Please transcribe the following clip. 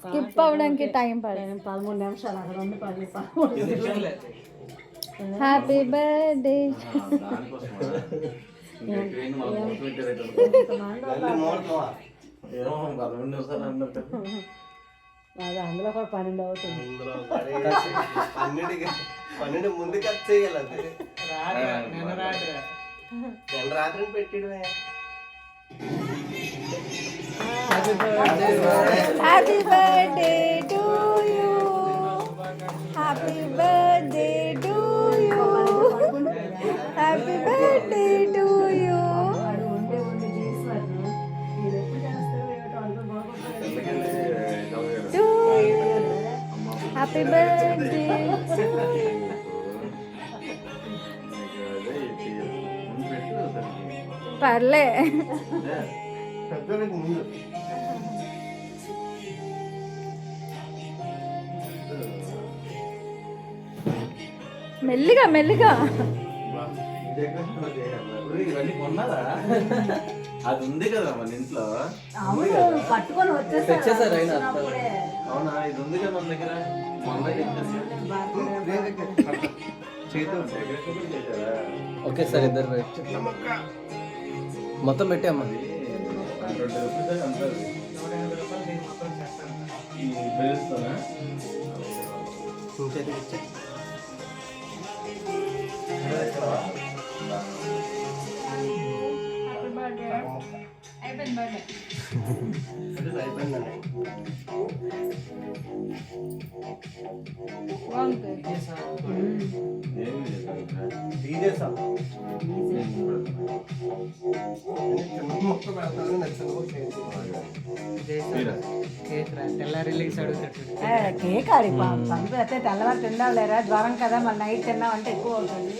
Skip అవ్వడానికి time పడేది 13 నిమిషాలు అక్కడ ఉంది 13 హ్యాపీ బర్త్డే అందులో కూడా 12 అవుతుంది 12 ముందు కట్ చేయాలి రాత్రి పెట్టడమే happy birthday to you happy birthday to you happy birthday to you happy birthday పర్లే ముందు మెల్లిగా మెల్లిగా ఇవన్నీ కొన్నారా? అది ఉంది కదా మన ఇంట్లో పట్టుకొని తెచ్చేసారు అయినా అవునా? ఇది ఉంది కదా మన దగ్గర మొన్న ఓకే సార్ ఇద్దరు మొత్తం పెట్టామ్మా కేక్ ఆడి పంపు అయితే తెల్లవారు తిందాం లేరా జ్వరం కదా మళ్ళీ నైట్ తిన్నాం అంటే ఎక్కువ అవుతుంది